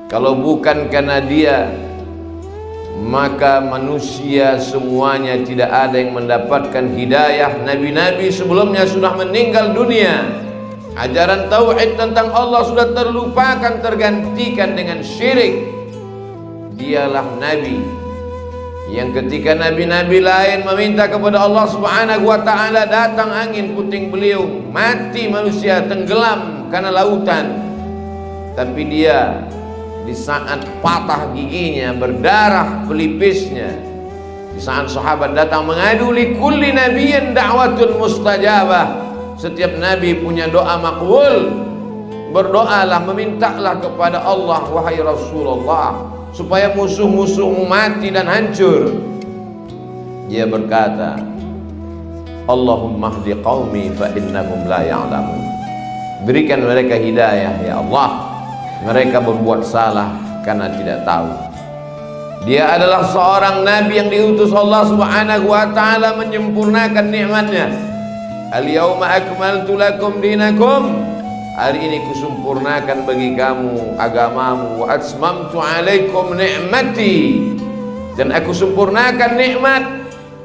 Kalau bukan karena dia, maka manusia semuanya tidak ada yang mendapatkan hidayah. Nabi-nabi sebelumnya sudah meninggal dunia. Ajaran tauhid tentang Allah sudah terlupakan, tergantikan dengan syirik. Dialah nabi yang ketika nabi-nabi lain meminta kepada Allah Subhanahu wa taala, datang angin puting beliung, mati manusia, tenggelam karena lautan. Tapi dia di saat patah giginya, berdarah pelipisnya, di saat sahabat datang mengadu, li kulli nabiyyin da'watun mustajabah, setiap nabi punya doa makbul. Berdoalah, memintalah kepada Allah wahai Rasulullah, supaya musuh-musuhmu mati dan hancur. Dia berkata, Allahumma hdi qaumi fa innahum la ya'lamun. Berikan mereka hidayah ya Allah, mereka berbuat salah karena tidak tahu. Dia adalah seorang nabi yang diutus Allah Subhanahu wa taala menyempurnakan nikmatnya. Al-yauma akmaltu lakum dinakum, hari ini kusempurnakan bagi kamu agamamu. Wa atmamtu alaikum ni'mati, dan aku sempurnakan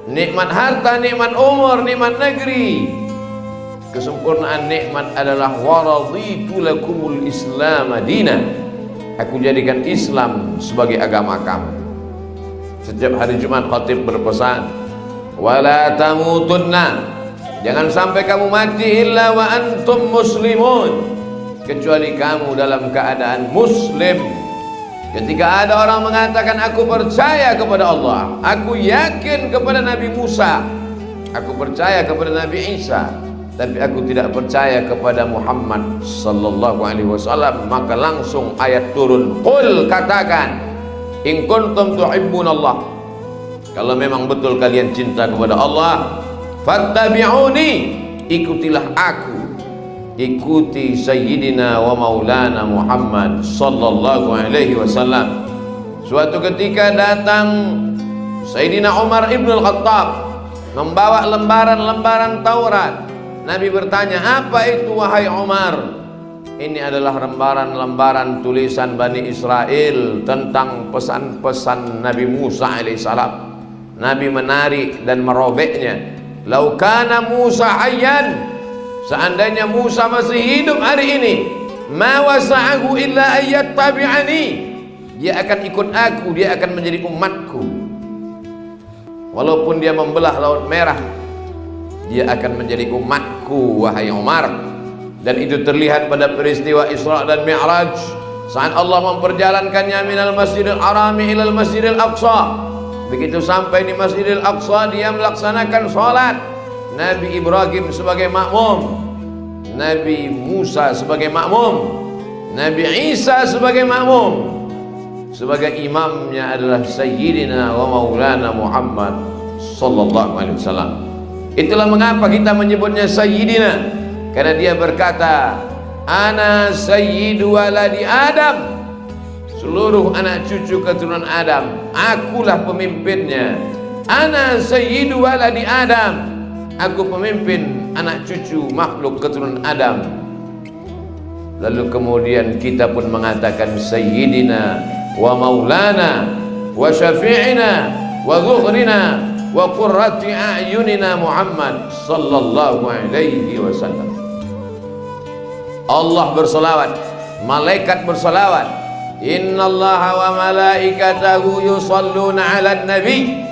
nikmat harta, nikmat umur, nikmat negeri. Kesempurnaan nikmat adalah waraditu lakumul Islam madina, aku jadikan Islam sebagai agama kamu. Setiap hari Jumat khatib berpesan, wala tamutunna, jangan sampai kamu mati illa wa antum muslimun, kecuali kamu dalam keadaan muslim. Ketika ada orang mengatakan aku percaya kepada Allah, aku yakin kepada Nabi Musa, aku percaya kepada Nabi Isa, tapi aku tidak percaya kepada Muhammad sallallahu alaihi wasallam, maka langsung ayat turun, qul, katakan, in kuntum tuhibbunallah, kalau memang betul kalian cinta kepada Allah, fattabi'uni, ikutilah aku, ikuti Sayyidina wa Maulana Muhammad sallallahu alaihi wasallam. Suatu ketika datang Sayyidina Umar ibn al-Khattab membawa lembaran-lembaran Taurat. Nabi bertanya, apa itu wahai Umar? Ini adalah lembaran-lembaran tulisan Bani Israel tentang pesan-pesan Nabi Musa alaihissalam. Nabi menarik dan merobeknya. Lau kana Musa hayyan, seandainya Musa masih hidup hari ini, ma wasa'ahu illa ayyattabi'ani, dia akan ikut aku, dia akan menjadi umatku. Walaupun dia membelah Laut Merah, dia akan menjadi umatku wahai Umar. Dan itu terlihat pada peristiwa Isra dan Mi'raj, saat Allah memperjalankannya minal Masjidil Harami ilal Masjidil Aqsa. Begitu sampai di Masjidil Aqsa, dia melaksanakan sholat. Nabi Ibrahim sebagai makmum, Nabi Musa sebagai makmum, Nabi Isa sebagai makmum. Sebagai imamnya adalah Sayyidina wa Maulana Muhammad sallallahu alaihi wasallam. Itulah mengapa kita menyebutnya Sayyidina, karena dia berkata, ana sayyidu waladi Adam, seluruh anak cucu keturunan Adam, akulah pemimpinnya. Ana sayyidu waladi Adam, aku pemimpin anak cucu makhluk keturunan Adam. Lalu kemudian kita pun mengatakan Sayyidina wa Maulana wa Syafi'ina wa Zuhrina wa qurrati a'yunina Muhammad sallallahu alaihi wasallam. Allah berselawat, malaikat berselawat, innallaha wa malaikatahu yusalluna 'alan nabi.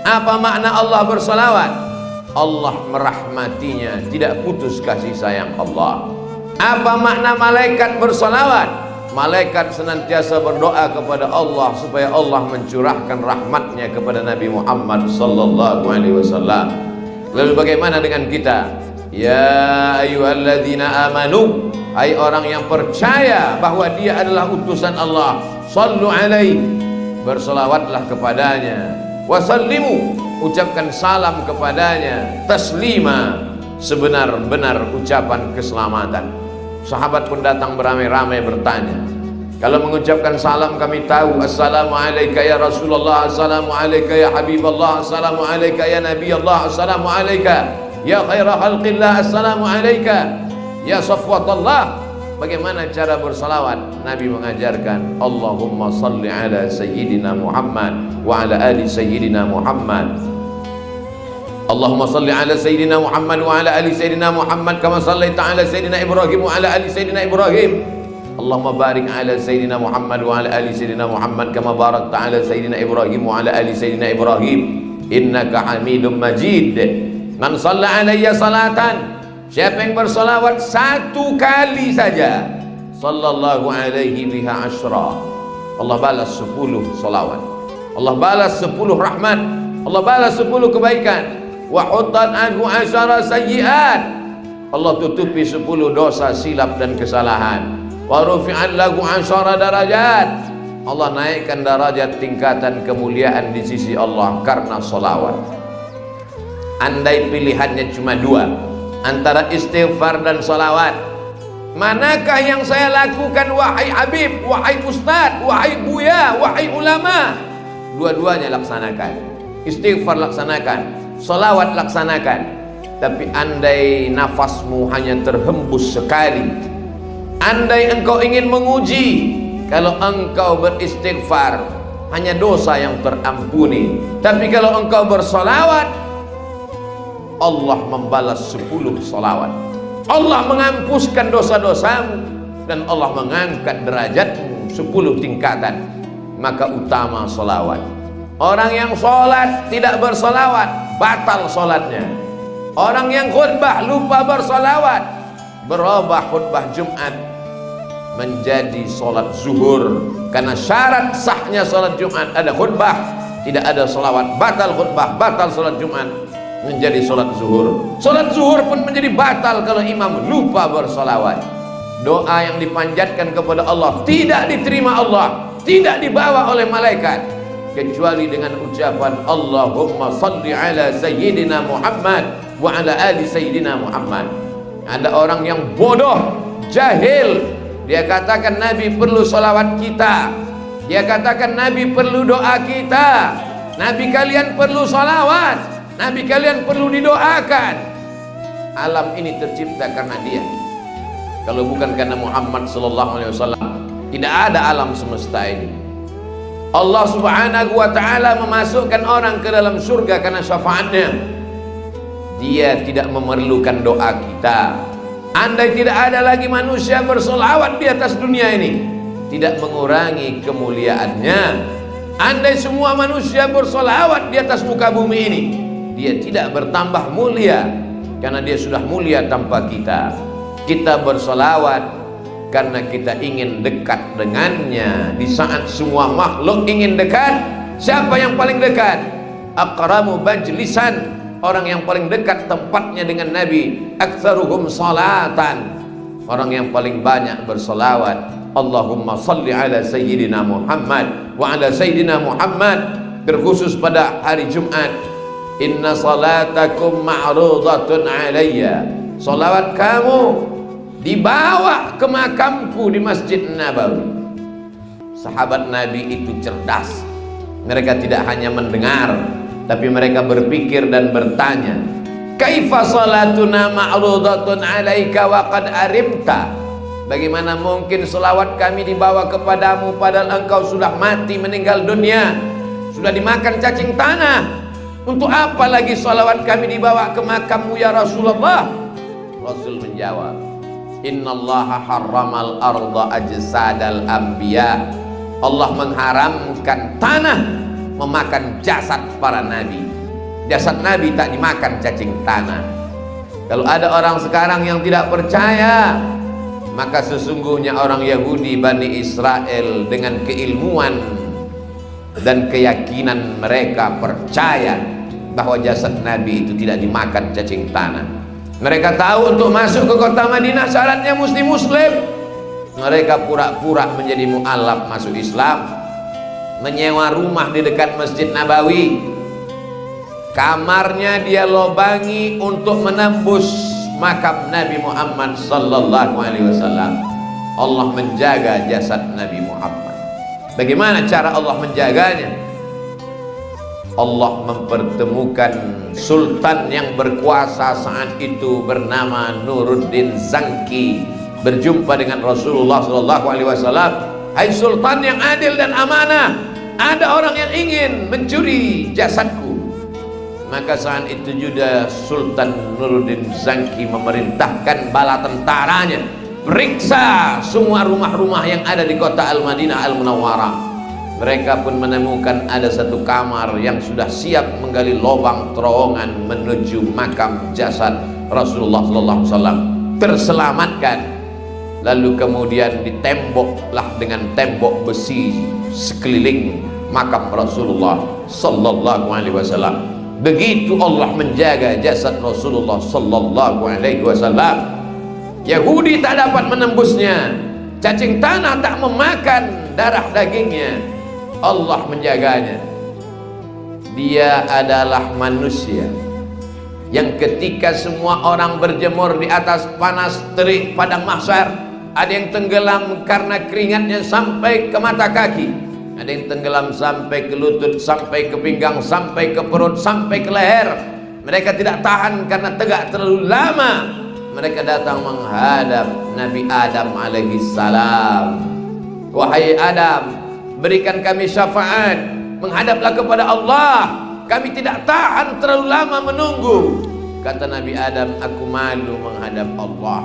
Apa makna Allah berselawat? Allah merahmatinya, tidak putus kasih sayang Allah. Apa makna malaikat berselawat? Malaikat senantiasa berdoa kepada Allah supaya Allah mencurahkan rahmatnya kepada Nabi Muhammad sallallahu alaihi wasallam. Lalu bagaimana dengan kita? Ya ayyuhalladzina amanu, hai orang yang percaya bahwa dia adalah utusan Allah, sallu alaihi, berselawatlah kepadanya, wasallimu, ucapkan salam kepadanya, taslima, sebenar-benar ucapan keselamatan. Sahabat pun datang beramai-ramai bertanya, kalau mengucapkan salam kami tahu, assalamu alayka ya Rasulullah, assalamu alayka ya Habiballah, assalamu alayka ya Nabi Allah, assalamu alayka ya khaira khalqillah, assalamu alayka ya safwatallah. Bagaimana cara bersalawat? Nabi mengajarkan, Allahumma salli ala Sayyidina Muhammad wa ala ali Sayyidina Muhammad. Allahumma salli ala Sayyidina Muhammad wa ala ali Sayyidina Muhammad kama sallaita ala Sayyidina Ibrahim wa ala ali Sayyidina Ibrahim. Allahumma barik ala Sayyidina Muhammad wa ala ali Sayyidina Muhammad kama barakta ala Sayyidina Ibrahim wa ala ali Sayyidina Ibrahim innaka Hamidum Majid. Man shalla alayya salatan, siapa yang bersalawat satu kali saja, sallallahu alaihi biha asyra, Allah balas 10 salawat, Allah balas 10 rahmat, Allah balas 10 kebaikan. Wa huttat anhu asyara sayyi'at, Allah tutupi 10 dosa silap dan kesalahan. Wa rufi'at lahu asyara darajat, Allah naikkan darajat tingkatan kemuliaan di sisi Allah karena salawat. Andai pilihannya cuma 2 antara istighfar dan salawat, manakah yang saya lakukan wahai Habib, wahai Ustadz, wahai Buya, wahai ulama? Dua-duanya laksanakan. Istighfar laksanakan, salawat laksanakan. Tapi andai nafasmu hanya terhembus sekali, andai engkau ingin menguji, kalau engkau beristighfar hanya dosa yang terampuni, tapi kalau engkau bersalawat, Allah membalas 10 salawat. Allah menghapuskan dosa-dosamu dan Allah mengangkat derajatmu 10 tingkatan. Maka utama salawat. Orang yang sholat tidak bersalawat, batal sholatnya. Orang yang khutbah lupa bersalawat, berubah khutbah Jumat menjadi sholat zuhur. Karena syarat sahnya sholat Jumat ada khutbah, tidak ada salawat, batal khutbah, batal sholat Jumat, menjadi sholat zuhur. Sholat zuhur pun menjadi batal kalau imam lupa bersalawat. Doa yang dipanjatkan kepada Allah tidak diterima Allah, tidak dibawa oleh malaikat, kecuali dengan ucapan Allahumma salli ala Sayyidina Muhammad wa ala ali Sayyidina Muhammad. Ada orang yang bodoh, jahil, dia katakan Nabi perlu salawat kita, dia katakan Nabi perlu doa kita. Nabi kalian perlu salawat, Nabi kalian perlu didoakan. Alam ini tercipta karena dia. Kalau bukan karena Muhammad sallallahu alaihi wasallam, tidak ada alam semesta ini. Allah subhanahu wa ta'ala memasukkan orang ke dalam surga karena syafaatnya. Dia tidak memerlukan doa kita. Andai tidak ada lagi manusia bersolawat di atas dunia ini, tidak mengurangi kemuliaannya. Andai semua manusia bersolawat di atas muka bumi ini, dia tidak bertambah mulia, karena dia sudah mulia tanpa kita. Kita bersolawat karena kita ingin dekat dengannya. Di saat semua makhluk ingin dekat, siapa yang paling dekat? Aqramu majlisan, orang yang paling dekat tempatnya dengan Nabi. Aktsaruhum salatan, orang yang paling banyak bersolawat. Allahumma salli ala Sayyidina Muhammad wa ala Sayyidina Muhammad. Terkhusus pada hari Jumat, inna salatakum ma'rudatun alayya, salawat kamu dibawa ke makamku di Masjid Nabawi. Sahabat Nabi itu cerdas. Mereka tidak hanya mendengar, tapi mereka berpikir dan bertanya, kaifa salatuna ma'rudatun alaika wa qad arimta? Bagaimana mungkin selawat kami dibawa kepadamu padahal engkau sudah mati, meninggal dunia, sudah dimakan cacing tanah? Untuk apa lagi selawat kami dibawa ke makammu ya Rasulullah? Rasul menjawab, innallaha harramal arda ajsadal anbiya. Allah mengharamkan tanah memakan jasad para nabi. Jasad nabi tak dimakan cacing tanah. Kalau ada orang sekarang yang tidak percaya, maka sesungguhnya orang Yahudi Bani Israel dengan keilmuan dan keyakinan mereka percaya bahwa jasad nabi itu tidak dimakan cacing tanah. Mereka tahu untuk masuk ke kota Madinah syaratnya mesti muslim. Mereka pura-pura menjadi mu'alaf masuk Islam, menyewa rumah di dekat Masjid Nabawi. Kamarnya dia lobangi untuk menembus makam Nabi Muhammad sallallahu alaihi wasallam. Allah menjaga jasad Nabi Muhammad. Bagaimana cara Allah menjaganya? Allah mempertemukan sultan yang berkuasa saat itu bernama Nuruddin Zangki, berjumpa dengan Rasulullah sallallahu alaihi wasallam, "Hai sultan yang adil dan amanah, ada orang yang ingin mencuri jasadku." Maka saat itu juga Sultan Nuruddin Zangki memerintahkan bala tentaranya periksa semua rumah-rumah yang ada di kota Al-Madinah Al-Munawwarah. Mereka pun menemukan ada satu kamar yang sudah siap menggali lubang terowongan menuju makam jasad Rasulullah SAW. Terselamatkan. Lalu kemudian ditemboklah dengan tembok besi sekeliling makam Rasulullah SAW. Begitu Allah menjaga jasad Rasulullah sallallahu alaihi wasallam. Yahudi tak dapat menembusnya, cacing tanah tak memakan darah dagingnya. Allah menjaganya. Dia adalah manusia yang ketika semua orang berjemur di atas panas terik padang mahsyar, ada yang tenggelam karena keringatnya sampai ke mata kaki, ada yang tenggelam sampai ke lutut, sampai ke pinggang, sampai ke perut, sampai ke leher. Mereka tidak tahan karena tegak terlalu lama. Mereka datang menghadap Nabi Adam alaihi salam. "Wahai Adam, berikan kami syafaat, menghadaplah kepada Allah, kami tidak tahan terlalu lama menunggu." Kata Nabi Adam, "Aku malu menghadap Allah."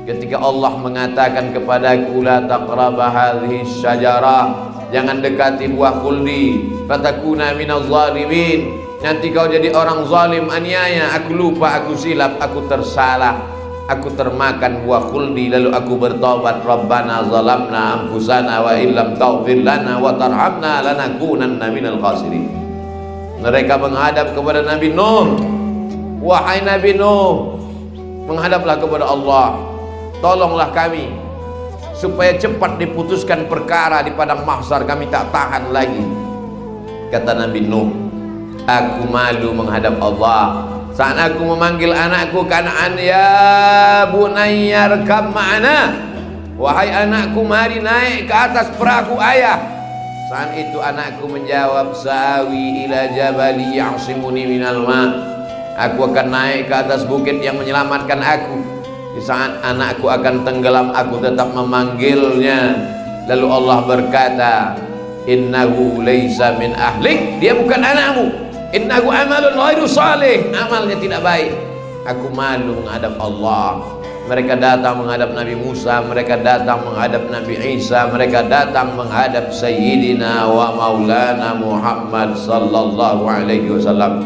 Ketika Allah mengatakan kepadaku, "La taqraba hadhihi syajarah," jangan dekati buah khuldi, fatakuna minaz zalimin, nanti kau jadi orang zalim, aniaya. Aku lupa, aku silap, aku tersalah, aku termakan buah khuldi, lalu aku bertobat. Rabbana zalamna anfusana wa illam taghfir lana wa tarhamna lanakunanna minal khasirin. Mereka menghadap kepada Nabi Nuh. "Wahai Nabi Nuh, menghadaplah kepada Allah, tolonglah kami supaya cepat diputuskan perkara di padang mahsyar, kami tak tahan lagi." Kata Nabi Nuh, "Aku malu menghadap Allah saat aku memanggil anakku Kan'an, ya bunayya rkab ma'ana, wahai anakku mari naik ke atas perahu ayah." Saat itu anakku menjawab, "Sa'awi ila jabali ya'simuni minal ma'." Aku akan naik ke atas bukit yang menyelamatkan aku. Di saat anakku akan tenggelam, aku tetap memanggilnya. Lalu Allah berkata, "Innahu laisa min ahlik," dia bukan anakmu. "Innahu amalun ghairu salih," amalnya tidak baik. Aku malu menghadap Allah. Mereka datang menghadap Nabi Musa, mereka datang menghadap Nabi Isa, mereka datang menghadap Sayyidina wa Maulana Muhammad sallallahu alaihi wasallam.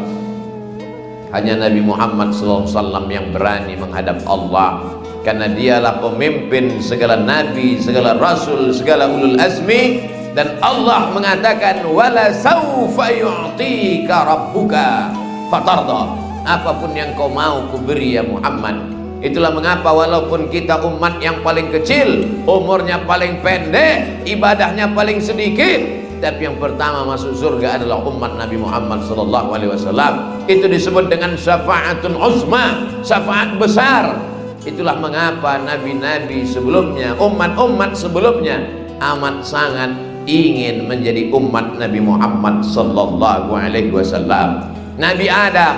Hanya Nabi Muhammad SAW yang berani menghadap Allah, karena dialah pemimpin segala nabi, segala rasul, segala ulul azmi. Dan Allah mengatakan, "Wala saufa yu'tika rabbuka fatarda." Apapun yang kau mau kuberi ya Muhammad. Itulah mengapa walaupun kita umat yang paling kecil, umurnya paling pendek, ibadahnya paling sedikit, tapi yang pertama masuk surga adalah umat Nabi Muhammad SAW. Itu disebut dengan syafa'atun uzma, syafaat besar. Itulah mengapa nabi-nabi sebelumnya, umat-umat sebelumnya amat sangat ingin menjadi umat Nabi Muhammad SAW. Nabi Adam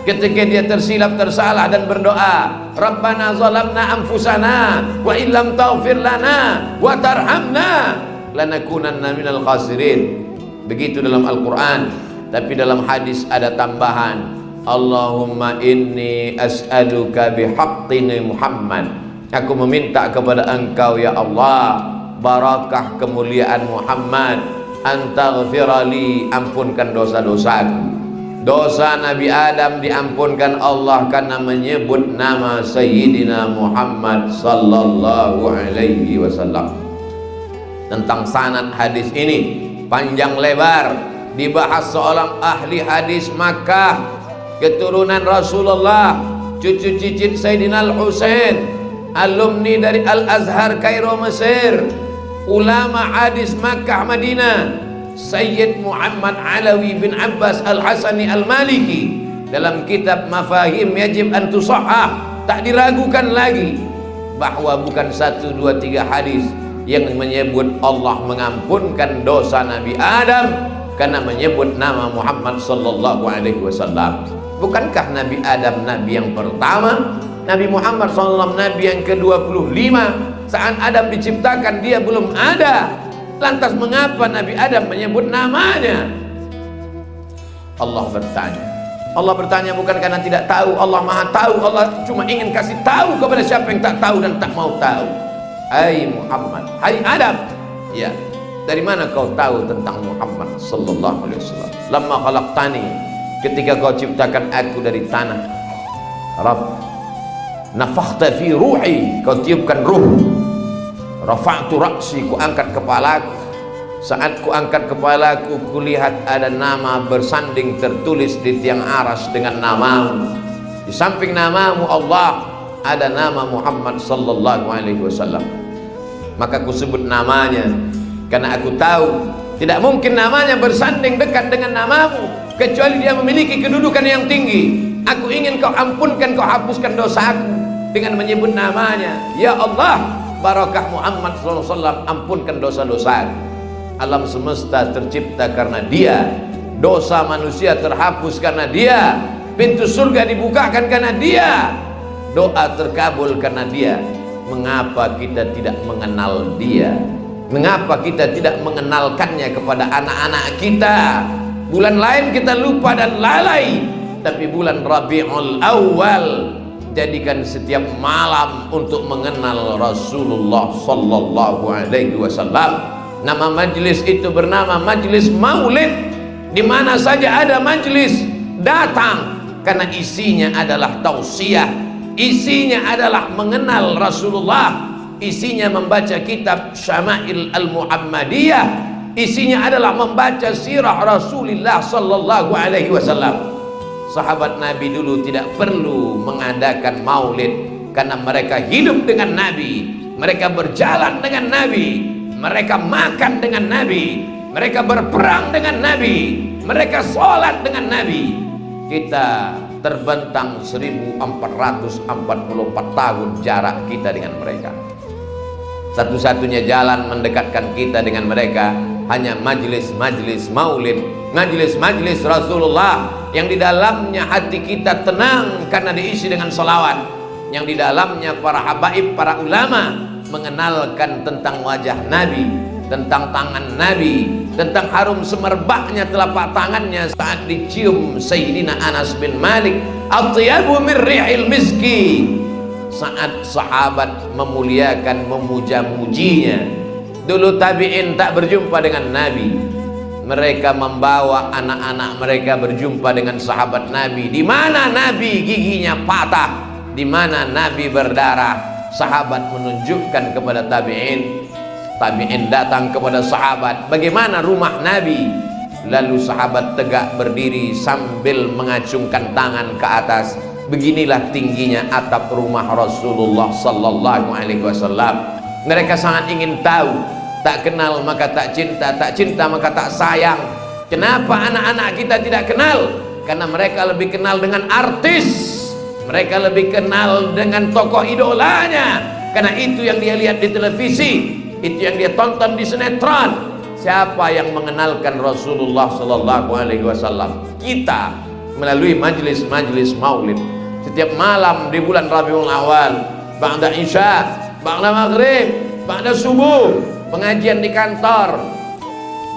ketika dia tersilap, tersalah dan berdoa, "Rabbana zalamna anfusana wa illam taghfir lana wa tarhamna lanakunanna minal khasirin." Begitu dalam Al-Quran. Tapi dalam hadis ada tambahan, "Allahumma inni as'aluka bihaqqini Muhammad." Aku meminta kepada engkau ya Allah, barakah kemuliaan Muhammad, antaghfirali, ampunkan dosa-dosaku. Dosa Nabi Adam diampunkan Allah karena menyebut nama Sayyidina Muhammad sallallahu alaihi wasallam. Tentang sanad hadis ini panjang lebar dibahas seorang ahli hadis Makkah, keturunan Rasulullah, cucu cicit Sayyidina Al-Husain, alumni dari Al-Azhar Kairo Mesir, ulama hadis Makkah Madinah, Sayyid Muhammad Alawi bin Abbas Al-Hasani Al-Maliki. Dalam kitab Mafahim Yajib an Tusahhah, tak diragukan lagi bahwa bukan 1, 2, 3 hadis yang menyebut Allah mengampunkan dosa Nabi Adam karena menyebut nama Muhammad sallallahu alaihi wasallam. Bukankah Nabi Adam nabi yang pertama? Nabi Muhammad SAW Nabi yang ke-25. Saat Adam diciptakan dia belum ada. Lantas mengapa Nabi Adam menyebut namanya? Allah bertanya bukan karena tidak tahu. Allah maha tahu. Allah cuma ingin kasih tahu kepada siapa yang tak tahu dan tak mau tahu. Hai Muhammad, hai Adam, ya, dari mana kau tahu tentang Muhammad sallallahu alaihi wasallam? Lamma khalaqtani, ketika kau ciptakan aku dari tanah. Rabb, nafakhta fi ruhi, kau tiupkan ruh. Rafa'tu ra'si, ku angkat kepalaku. Saat ku angkat kepalaku, kulihat ada nama bersanding tertulis di tiang aras dengan namamu. Di samping namamu Allah ada nama Muhammad sallallahu alaihi wasallam. Maka ku sebut namanya karena aku tahu tidak mungkin namanya bersanding dekat dengan namamu kecuali dia memiliki kedudukan yang tinggi. Aku ingin kau ampunkan, kau hapuskan dosaku dengan menyebut namanya. Ya Allah, barakah Muhammad SAW, ampunkan dosa-dosa. Alam semesta tercipta karena dia, dosa manusia terhapus karena dia, pintu surga dibukakan karena dia, doa terkabul karena dia. Mengapa kita tidak mengenal dia? Mengapa kita tidak mengenalkannya kepada anak-anak kita? Bulan lain kita lupa dan lalai, tapi bulan Rabiul Awal jadikan setiap malam untuk mengenal Rasulullah sallallahu alaihi wasallam. Nama majlis itu bernama Majlis Maulid. Di mana saja ada majlis, datang, karena isinya adalah tausiah, isinya adalah mengenal Rasulullah, isinya membaca kitab Syama'il Al-Muhammadiyah, isinya adalah membaca sirah Rasulullah sallallahu alaihi wasallam. Sahabat Nabi dulu tidak perlu mengadakan maulid karena mereka hidup dengan Nabi, mereka berjalan dengan Nabi, mereka makan dengan Nabi, mereka berperang dengan Nabi, mereka sholat dengan Nabi. Kita terbentang 1444 tahun jarak kita dengan mereka. Satu-satunya jalan mendekatkan kita dengan mereka hanya majlis-majlis maulid, majlis-majlis Rasulullah yang di dalamnya hati kita tenang karena diisi dengan salawat, yang di dalamnya para habaib, para ulama mengenalkan tentang wajah Nabi, tentang tangan Nabi, tentang harum semerbaknya telapak tangannya saat dicium Sayyidina Anas bin Malik, atyabu min rihil miski, saat sahabat memuliakan, memuja-mujinya. Dulu tabi'in tak berjumpa dengan Nabi, mereka membawa anak-anak mereka berjumpa dengan sahabat Nabi. Di mana Nabi giginya patah, di mana Nabi berdarah, sahabat menunjukkan kepada tabi'in, tabi'in datang kepada sahabat, bagaimana rumah Nabi? Lalu sahabat tegak berdiri sambil mengacungkan tangan ke atas. Beginilah tingginya atap rumah Rasulullah sallallahu alaihi wasallam. Mereka sangat ingin tahu. Tak kenal maka tak cinta, tak cinta maka tak sayang. Kenapa anak-anak kita tidak kenal? Karena mereka lebih kenal dengan artis, mereka lebih kenal dengan tokoh idolanya, karena itu yang dia lihat di televisi, itu yang dia tonton di sinetron. Siapa yang mengenalkan Rasulullah sallallahu alaihi wasallam? Kita melalui majlis-majlis maulid. Setiap malam di bulan Rabiul Awal, ba'da isya, ba'da maghrib, ba'da subuh, pengajian di kantor.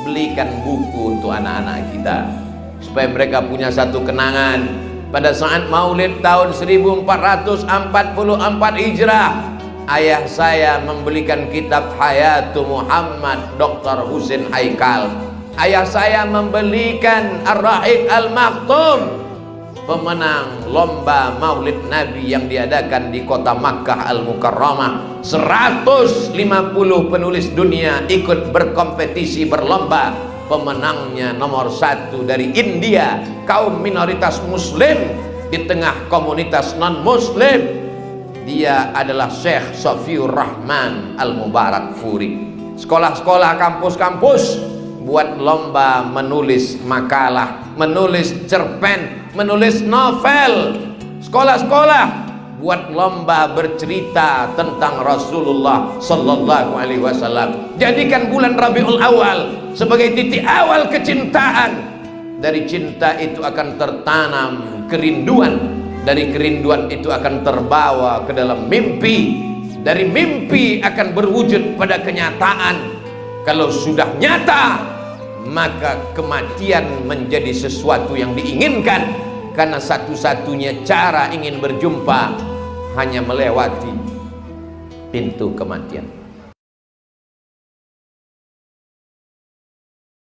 Belikan buku untuk anak-anak kita supaya mereka punya satu kenangan. Pada saat maulid tahun 1444 Hijrah, ayah saya membelikan kitab Hayatu Muhammad Dr. Husin Haikal. Ayah saya membelikan Ar-Rahiq Al-Maktum, pemenang lomba maulid Nabi yang diadakan di kota Makkah Al-Mukarramah. 150 penulis dunia ikut berkompetisi berlomba. Pemenangnya nomor 1 dari India, kaum minoritas muslim di tengah komunitas non muslim. Dia adalah Syekh Safiur Rahman Al-Mubarak Furi. Sekolah-sekolah, kampus-kampus buat lomba menulis makalah, menulis cerpen, menulis novel. Sekolah-sekolah buat lomba bercerita tentang Rasulullah sallallahu alaihi wasallam. Jadikan bulan Rabiul Awal sebagai titik awal kecintaan. Dari cinta itu akan tertanam kerinduan, Dari kerinduan itu akan terbawa ke dalam mimpi, dari mimpi akan berwujud pada kenyataan. Kalau sudah nyata, maka kematian menjadi sesuatu yang diinginkan, karena satu-satunya cara ingin berjumpa hanya melewati pintu kematian.